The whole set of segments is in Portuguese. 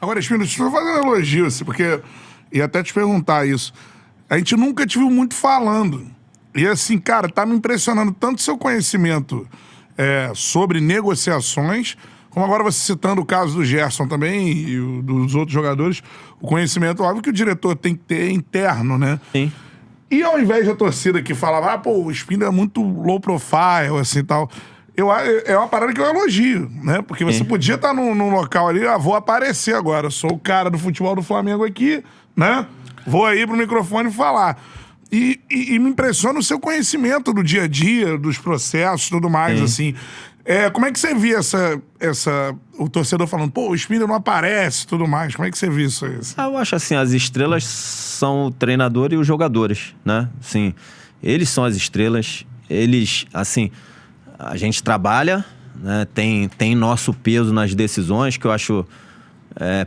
Agora, Espírito, estou fazendo elogio, assim, porque ia até te perguntar isso. A gente nunca te viu muito falando. E assim, cara, tá me impressionando tanto seu conhecimento sobre negociações, como agora você citando o caso do Gerson também e dos outros jogadores, o conhecimento, óbvio que o diretor tem que ter interno, né? Sim. E ao invés da torcida que falava, o Spindler é muito low profile, assim e tal, é uma parada que eu elogio, né? Porque você podia estar num local ali, vou aparecer agora, sou o cara do futebol do Flamengo aqui, né? Vou aí pro microfone falar. E me impressiona o seu conhecimento do dia a dia, dos processos e tudo mais, assim. Como é que você via o torcedor falando, o Spindler não aparece e tudo mais? Como é que você viu isso aí? Eu acho assim, as estrelas são o treinador e os jogadores, né? Assim, eles são as estrelas, eles, assim, a gente trabalha, né? Tem nosso peso nas decisões, que eu acho,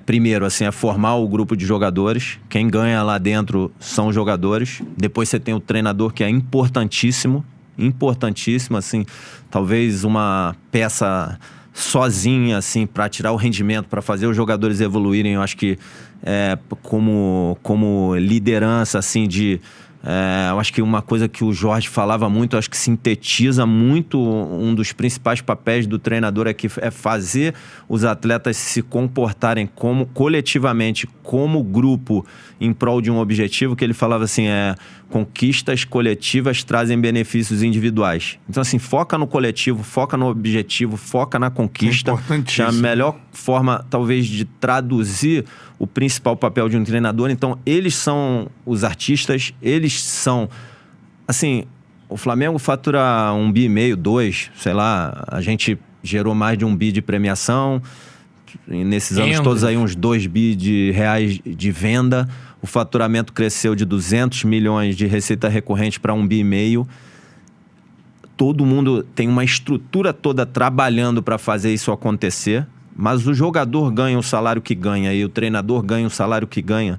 primeiro, assim, é formar o grupo de jogadores. Quem ganha lá dentro são os jogadores. Depois você tem o treinador, que é importantíssimo, assim, talvez uma peça sozinha, assim, para tirar o rendimento, para fazer os jogadores evoluírem. Eu acho que como liderança, assim, eu acho que uma coisa que o Jorge falava muito, eu acho que sintetiza muito um dos principais papéis do treinador é fazer os atletas se comportarem coletivamente, como grupo, em prol de um objetivo, que ele falava assim, conquistas coletivas trazem benefícios individuais. Então, assim, foca no coletivo, foca no objetivo, foca na conquista. É a melhor forma, talvez, de traduzir o principal papel de um treinador. Então, eles são os artistas, eles são... Assim, o Flamengo fatura 1,5 bi, 2, sei lá, a gente gerou mais de 1 bi de premiação, e nesses anos todos aí uns 2 bi de reais de venda. O faturamento cresceu de 200 milhões de receita recorrente para 1,5 bi. Todo mundo tem uma estrutura toda trabalhando para fazer isso acontecer, mas o jogador ganha o salário que ganha e o treinador ganha o salário que ganha,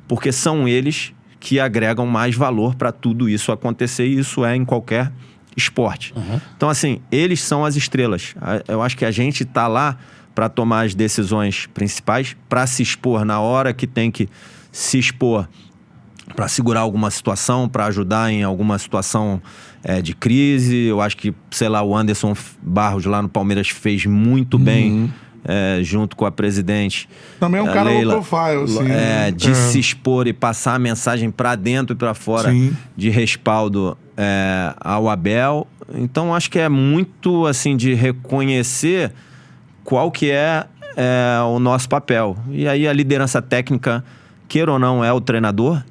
porque são eles que agregam mais valor para tudo isso acontecer, e isso é em qualquer esporte. Então, assim, eles são as estrelas. Eu acho que a gente está lá para tomar as decisões principais, para se expor na hora que tem que se expor, para segurar alguma situação, para ajudar em alguma situação de crise. Eu acho que, sei lá, o Anderson Barros lá no Palmeiras fez muito bem, junto com a presidente. Também é um cara low profile, assim. De se expor e passar a mensagem para dentro e para fora, de respaldo ao Abel. Então, acho que é muito, assim, de reconhecer qual que é o nosso papel. E aí a liderança técnica, queira ou não, é o treinador.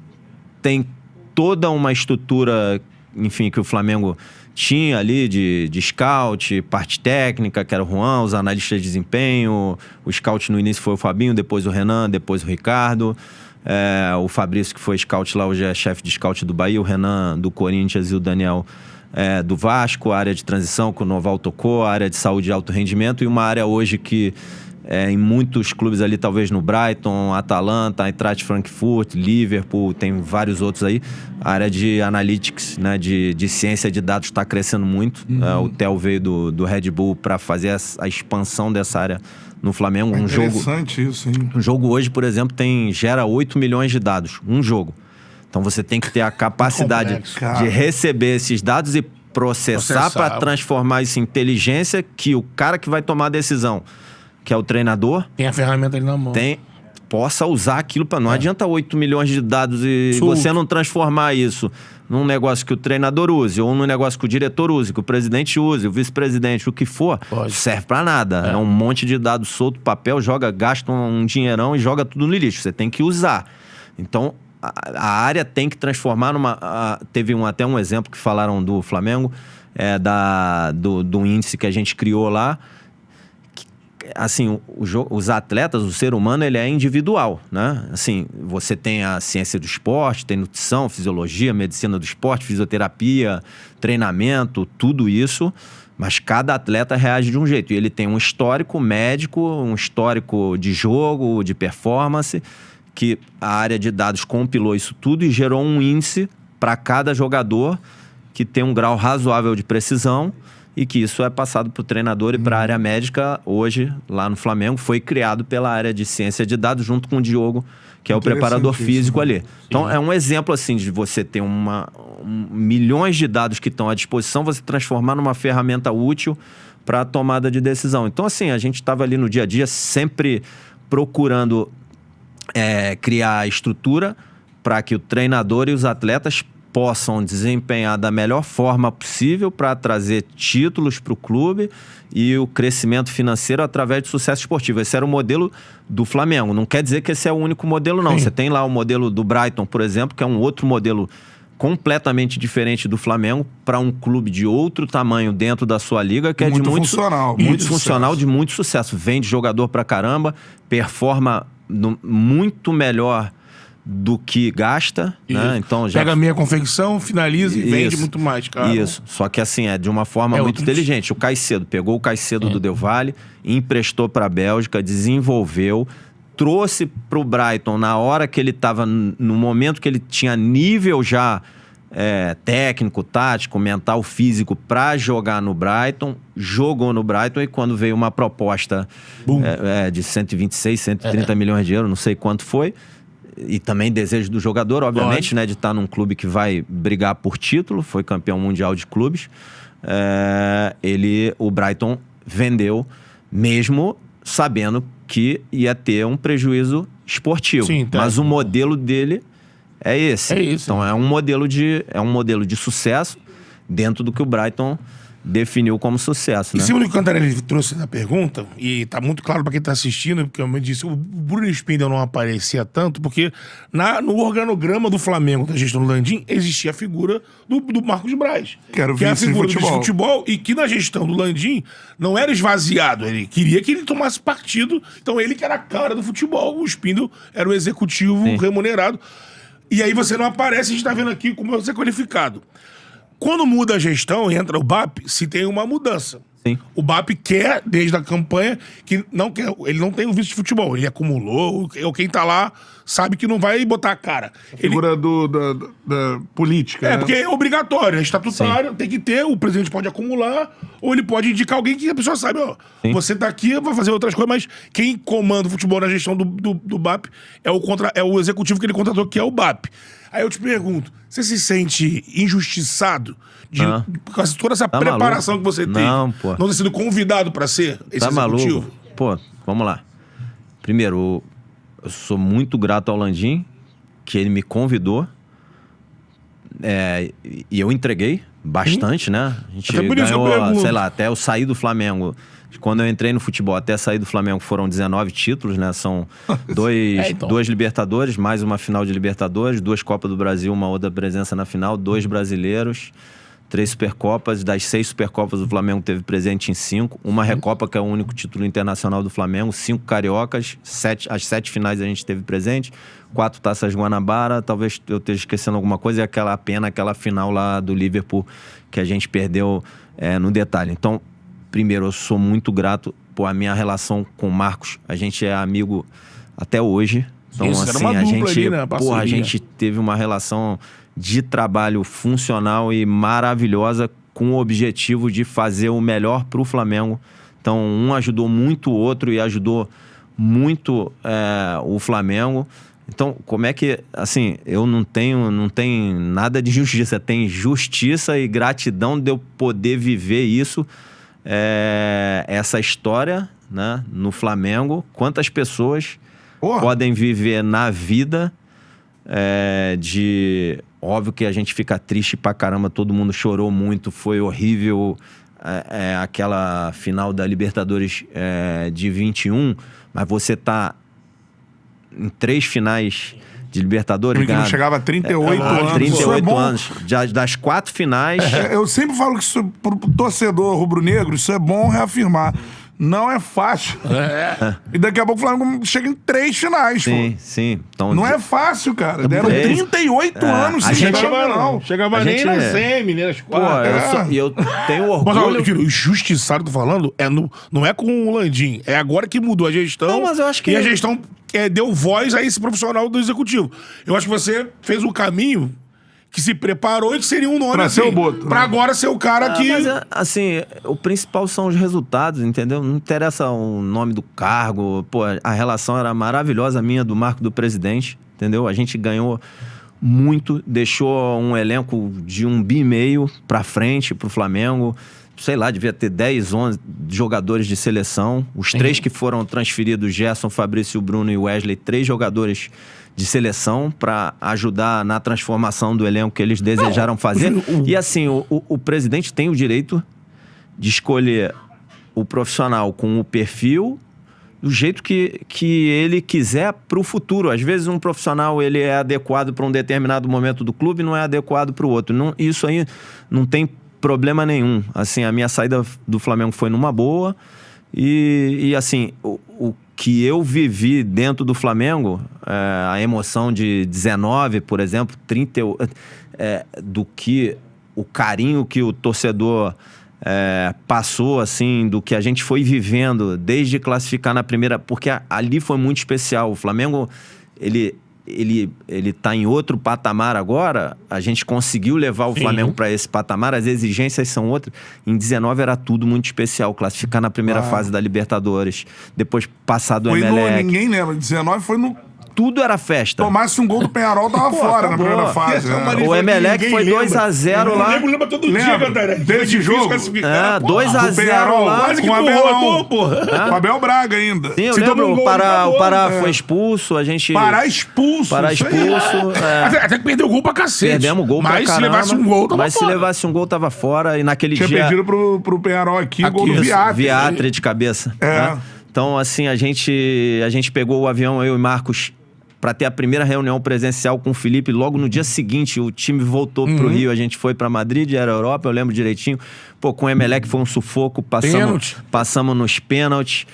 Tem toda uma estrutura, enfim, que o Flamengo tinha ali de scout, parte técnica, que era o Juan, os analistas de desempenho. O scout no início foi o Fabinho, depois o Renan, depois o Ricardo. O Fabrício, que foi scout lá, hoje é chefe de scout do Bahia. O Renan do Corinthians e o Daniel do Vasco. A área de transição que o Noval tocou, a área de saúde e alto rendimento. E uma área hoje que... em muitos clubes ali, talvez no Brighton, Atalanta, Eintracht Frankfurt, Liverpool, tem vários outros aí. A área de analytics, né, de ciência de dados está crescendo muito. O Theo veio do Red Bull para fazer a expansão dessa área no Flamengo. Interessante isso, hein? Um jogo hoje, por exemplo, gera 8 milhões de dados. Um jogo. Então você tem que ter a capacidade de receber esses dados e processar para transformar isso em inteligência, que o cara que vai tomar a decisão, que é o treinador, tem a ferramenta ali na mão, possa usar aquilo para... Não adianta 8 milhões de dados e você não transformar isso num negócio que o treinador use, ou num negócio que o diretor use, que o presidente use, o vice-presidente, o que for, serve para nada. É um monte de dados solto, papel, gasta um dinheirão e joga tudo no lixo. Você tem que usar. Então, a área tem que transformar teve até um exemplo que falaram do Flamengo, do índice que a gente criou lá. Assim, os atletas, o ser humano, ele é individual, né? Assim, você tem a ciência do esporte, tem nutrição, fisiologia, medicina do esporte, fisioterapia, treinamento, tudo isso, mas cada atleta reage de um jeito. E ele tem um histórico médico, um histórico de jogo, de performance, que a área de dados compilou isso tudo e gerou um índice para cada jogador que tem um grau razoável de precisão, e que isso é passado para o treinador e para a área médica. Hoje, lá no Flamengo, foi criado pela área de ciência de dados junto com o Diogo, que é o preparador físico ali. Então, é um exemplo, assim, de você ter milhões de dados que estão à disposição, você transformar numa ferramenta útil para a tomada de decisão. Então, assim, a gente estava ali no dia a dia sempre procurando criar estrutura para que o treinador e os atletas possam desempenhar da melhor forma possível para trazer títulos para o clube e o crescimento financeiro através de sucesso esportivo. Esse era o modelo do Flamengo. Não quer dizer que esse é o único modelo, não. Sim. Você tem lá o modelo do Brighton, por exemplo, que é um outro modelo completamente diferente do Flamengo para um clube de outro tamanho dentro da sua liga, que muito funcional. Muito funcional, de muito sucesso. Vende jogador pra caramba, performa muito melhor do que gasta, né? Então pega a meia confecção, finaliza e vende muito mais, cara. Isso, só que assim, de uma forma muito inteligente. O Caicedo, pegou o Caicedo do Del Valle, emprestou para a Bélgica, desenvolveu, trouxe para o Brighton na hora que ele estava, no momento que ele tinha nível já técnico, tático, mental, físico para jogar no Brighton, jogou no Brighton e quando veio uma proposta de 126, 130 milhões de euros, não sei quanto foi, e também desejo do jogador, obviamente, né, de estar num clube que vai brigar por título, foi campeão mundial de clubes, o Brighton vendeu, mesmo sabendo que ia ter um prejuízo esportivo. Sim, mas o modelo dele é esse. Então é um modelo de sucesso dentro do que o Brighton definiu como sucesso. Em cima do que o Cantarelli trouxe na pergunta, e tá muito claro para quem tá assistindo, porque eu disse, o Bruno Spindel não aparecia tanto, porque no organograma do Flamengo, da gestão do Landim, existia a figura do Marcos Braz. Que é a figura do futebol, e que na gestão do Landim não era esvaziado. Ele queria que ele tomasse partido, então ele que era a cara do futebol, o Spindel era o executivo remunerado. E aí você não aparece, a gente tá vendo aqui como você é qualificado. Quando muda a gestão, entra o BAP, se tem uma mudança. Sim. O BAP quer, desde a campanha, que não quer, ele não tem o vice de futebol, ele acumulou, ou quem tá lá sabe que não vai botar a cara. A figura da política. Né? Porque é obrigatório, é estatutário, tem que ter, o presidente pode acumular, ou ele pode indicar alguém que a pessoa sabe, você tá aqui, vai fazer outras coisas, mas quem comanda o futebol na gestão do BAP é o executivo que ele contratou, que é o BAP. Aí eu te pergunto, você se sente injustiçado com toda essa preparação que você teve? Não ter sido convidado para ser esse executivo? Maluco? Pô, vamos lá. Primeiro, eu sou muito grato ao Landim, que ele me convidou, e eu entreguei bastante, né? A gente ganhou, sei lá, até eu sair do Flamengo. Quando eu entrei no futebol, até sair do Flamengo, foram 19 títulos, né? São dois Libertadores, mais uma final de Libertadores, 2 Copas do Brasil, uma outra presença na final, 2 brasileiros, 3 Supercopas. Das 6 Supercopas, o Flamengo teve presente em 5. Uma Recopa, que é o único título internacional do Flamengo. 5 Cariocas, as 7 finais a gente teve presente. 4 Taças Guanabara. Talvez eu esteja esquecendo alguma coisa. E aquela final lá do Liverpool, que a gente perdeu no detalhe. Então, primeiro, eu sou muito grato por a minha relação com o Marcos. A gente é amigo até hoje. Então, isso, assim, a gente teve uma relação de trabalho funcional e maravilhosa com o objetivo de fazer o melhor para o Flamengo. Então, um ajudou muito o outro e ajudou muito o Flamengo. Então, como é que, assim, eu não tenho nada de justiça. Tem justiça e gratidão de eu poder viver isso, essa história, né, no Flamengo. Quantas pessoas podem viver na vida Óbvio que a gente fica triste pra caramba, todo mundo chorou muito, foi horrível aquela final da Libertadores de 21, mas você tá em 3 finais de Libertadores. Não chegava a 38 anos. 38 anos. Das 4 finais. Eu sempre falo que isso, pro torcedor rubro-negro, isso é bom reafirmar. Não é fácil. E daqui a pouco o Flamengo chega em 3 finais. Sim, sim. Então, não é fácil, cara. Deram 38 anos sem chegar na final. Chegava nem na semi, nem nas 4. E eu tenho orgulho. Mas o injustiçado, tô falando, não é com o Landim. É agora que mudou a gestão. Não, mas eu acho que... E a gestão deu voz a esse profissional do executivo. Eu acho que você fez um caminho que se preparou e que seria um nome Pra ser o Boto, pra né? agora ser o cara que... Mas, assim, o principal são os resultados, entendeu? Não interessa o nome do cargo. Pô, a relação era maravilhosa minha, do Marco, do presidente, entendeu? A gente ganhou muito, deixou um elenco de 1,5 bi pra frente, pro Flamengo. Sei lá, devia ter 10, 11 jogadores de seleção. Os 3 que foram transferidos, Gerson, Fabrício, Bruno e Wesley, 3 jogadores de seleção para ajudar na transformação do elenco que eles desejaram fazer. E assim, o presidente tem o direito de escolher o profissional com o perfil do jeito que ele quiser para o futuro. Às vezes um profissional ele é adequado para um determinado momento do clube e não é adequado para o outro. Não, isso aí não tem problema nenhum. Assim, a minha saída do Flamengo foi numa boa e assim, o que eu vivi dentro do Flamengo, a emoção de 19, por exemplo, 30, do que o carinho que o torcedor passou, assim, do que a gente foi vivendo desde classificar na primeira, porque ali foi muito especial. O Flamengo, ele tá em outro patamar agora. A gente conseguiu levar o Flamengo para esse patamar, as exigências são outras. Em 19 era tudo muito especial, classificar na primeira fase da Libertadores, depois passar do Emelec. Ninguém lembra, 19 foi no... Tudo era festa. Tomasse um gol do Penharol, tava fora na primeira fase. O Emelec foi 2-0 lá. Lembra todo dia, Cantaré. Desse jogo? 2-0 lá. Quase que com o tu Abelão. rodou, porra. Com o Abel Braga ainda. Sim, eu Você lembro, tomou um o gol, Pará, acabou, o Pará foi expulso, a gente... Pará expulso. Pará isso aí. expulso. Até que perdeu gol pra cacete. Perdemos gol pra mas caramba. se levasse um gol, tava Mas se fora. levasse um gol, tava fora. E naquele Tinha dia... perdido pro Penharol aqui, gol do Isso, Viatre. Viatre de cabeça. É. Né? Então, assim, a gente pegou o avião, eu e Marcos, para ter a primeira reunião presencial com o Felipe. Logo no dia seguinte, o time voltou pro Rio. A gente foi para Madrid, era Europa, eu lembro direitinho. Pô, com o Emelec foi um sufoco. Passamos nos pênaltis.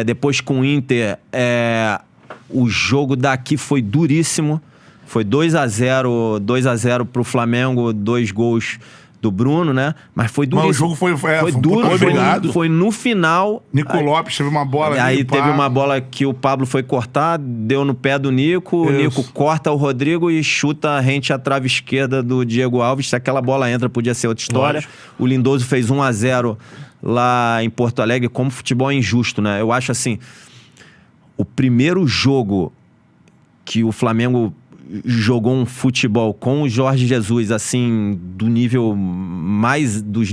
Depois com o Inter, o jogo daqui foi duríssimo. Foi 2-0 pro Flamengo, 2 gols do Bruno, né? Mas foi duríssimo. Mas o jogo foi duro, obrigado. foi no final. Nico Lopes teve uma bola Aí ali, teve uma bola que o Pablo foi cortar, deu no pé do Nico, o Nico corta o Rodrigo e chuta rente à trave esquerda do Diego Alves. Se aquela bola entra, podia ser outra história. Lógico. O Lindoso fez 1-0 lá em Porto Alegre, como futebol é injusto, né? Eu acho assim, o primeiro jogo que o Flamengo jogou um futebol com o Jorge Jesus, assim, dos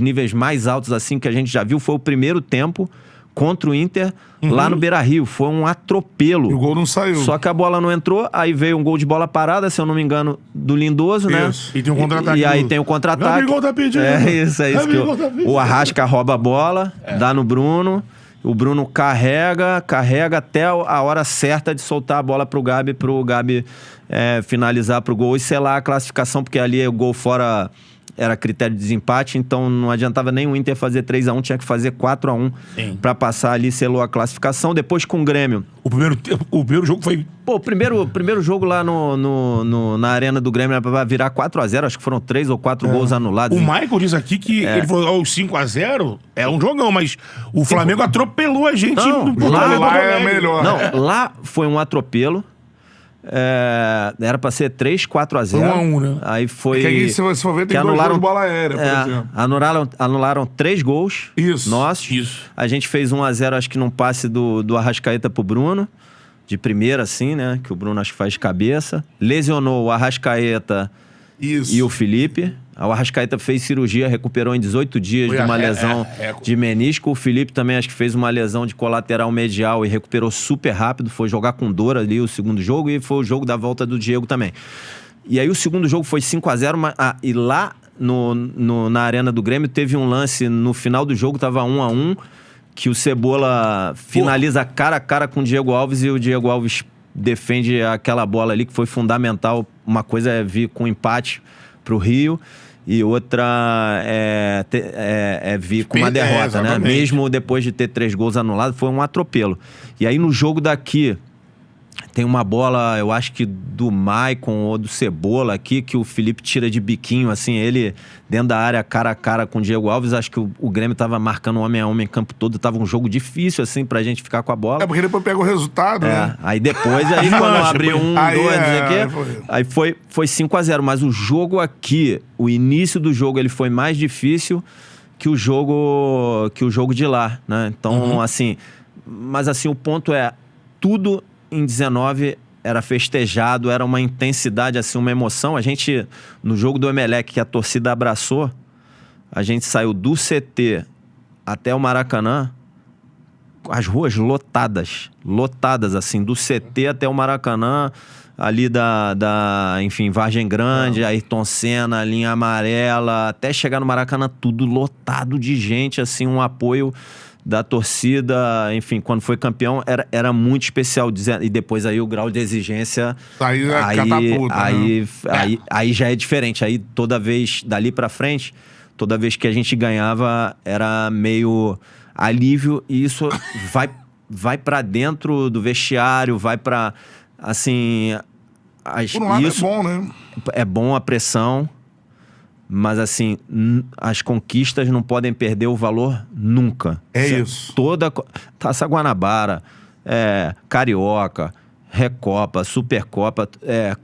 níveis mais altos, assim, que a gente já viu, foi o primeiro tempo contra o Inter, lá no Beira-Rio. Foi um atropelo. E o gol não saiu. Só que a bola não entrou, aí veio um gol de bola parada, se eu não me engano, do Lindoso, né? Isso. E tem um contra-ataque. E aí tem o contra-ataque. Gabigol tá pedindo. É isso que Gabigol tá pedindo. o Arrasca rouba a bola, dá no Bruno. O Bruno carrega até a hora certa de soltar a bola pro Gabi finalizar pro gol e selar a classificação, porque ali o gol fora era critério de desempate, então não adiantava nem o Inter fazer 3-1, tinha que fazer 4-1 pra passar ali, selou a classificação. Depois com o Grêmio. O primeiro jogo foi... Pô, o primeiro jogo lá na Arena do Grêmio era pra virar 4-0, acho que foram 3 ou 4 gols anulados. O Michael diz aqui que ele falou, o 5-0 é um jogão, mas o Flamengo atropelou a gente. Não, no Porto lá Alegre. é melhor. Não, lá foi um atropelo. Era pra ser 3-4-0. Foi 1-1, né? Aí foi. Que aqui, se você for ver, tem que 2 gols de bola aérea, por exemplo. Anularam 3 gols. Isso. Nossos. Isso. A gente fez 1-0, acho que num passe do Arrascaeta pro Bruno. De primeira, assim, né? Que o Bruno acho que faz de cabeça. Lesionou o Arrascaeta Isso. e o Felipe. O Arrascaeta fez cirurgia, recuperou em 18 dias Foi de uma a- lesão de menisco. O Felipe também acho que fez uma lesão de colateral medial e recuperou super rápido. Foi jogar com dor ali o segundo jogo e foi o jogo da volta do Diego também. E aí o segundo jogo foi 5-0, e lá na Arena do Grêmio teve um lance no final do jogo, tava 1-1, que o Cebola finaliza cara a cara com o Diego Alves e o Diego Alves defende aquela bola ali que foi fundamental. Uma coisa é vir com empate pro Rio e outra é vir com uma derrota, né? Exatamente. Mesmo depois de ter 3 gols anulados, foi um atropelo. E aí no jogo daqui, Tem uma bola, eu acho que do Maicon ou do Cebola aqui, que o Felipe tira de biquinho, assim, ele dentro da área, cara a cara com o Diego Alves. Acho que o Grêmio tava marcando homem a homem em campo todo. Tava um jogo difícil, assim, pra gente ficar com a bola. Porque depois pega o resultado, né? Aí depois, quando abriu 1, 2, não sei o quê, aí foi 5-0. Mas o jogo aqui, o início do jogo, ele foi mais difícil que o jogo de lá, né? Então, assim... Mas, assim, o ponto é... Tudo em 19 era festejado, era uma intensidade, assim, uma emoção. A gente, no jogo do Emelec, que a torcida abraçou, a gente saiu do CT até o Maracanã, as ruas lotadas, assim, do CT até o Maracanã, ali enfim, Vargem Grande, Ayrton Senna, linha amarela, até chegar no Maracanã, tudo lotado de gente, assim, um apoio da torcida, enfim, quando foi campeão, era muito especial. E depois aí o grau de exigência... Aí já é diferente. Aí toda vez, dali pra frente, toda vez que a gente ganhava, era meio alívio. E isso vai pra dentro do vestiário, vai pra, assim... Por um lado é bom, né? É bom a pressão... Mas, assim, as conquistas não podem perder o valor nunca. Isso. Toda Taça Guanabara, Carioca, Recopa, Supercopa,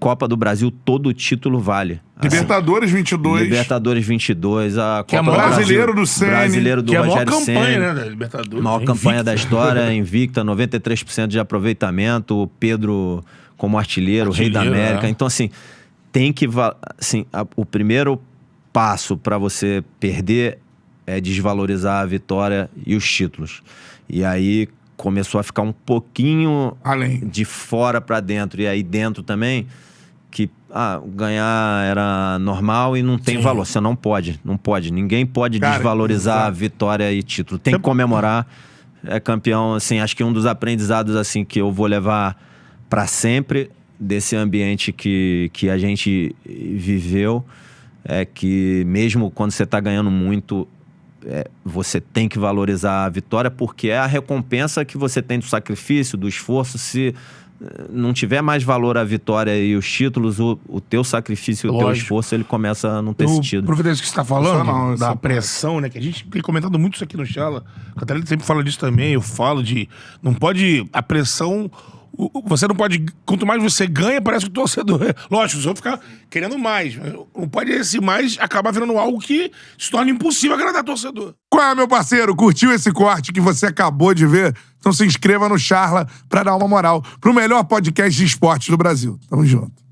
Copa do Brasil, todo título vale. Libertadores 22. Libertadores 22, a que Copa é do Brasileiro Brasil, do Ceni. Brasileiro do que Rogério Ceni. Que é a maior campanha, Ceni. né, da Libertadores. Maior campanha da história, invicta, 93% de aproveitamento, o Pedro como artilheiro, Rei da América. Então, assim, tem que... Assim, o primeiro passo para você perder é desvalorizar a vitória e os títulos. E aí começou a ficar um pouquinho além de fora para dentro. E aí dentro também, que ganhar era normal e não tem valor. Você não pode. Ninguém pode desvalorizar a vitória e título. Tem que comemorar. É campeão, assim, acho que um dos aprendizados, assim, que eu vou levar para sempre desse ambiente que a gente viveu é que mesmo quando você está ganhando muito, você tem que valorizar a vitória, porque é a recompensa que você tem do sacrifício, do esforço. Se não tiver mais valor a vitória e os títulos, o teu sacrifício e o teu esforço, ele começa a não ter sentido. Aproveitando isso que você está falando, da pressão, né? Que a gente tem comentado muito isso aqui no Chala. A Catarina sempre fala disso também, eu falo de... Não pode... A pressão... Você não pode... Quanto mais você ganha, parece que o torcedor... Lógico, você vai ficar querendo mais. Não pode esse mais acabar virando algo que se torna impossível agradar o torcedor. Qual é, meu parceiro? Curtiu esse corte que você acabou de ver? Então se inscreva no Charla pra dar uma moral pro melhor podcast de esportes do Brasil. Tamo junto.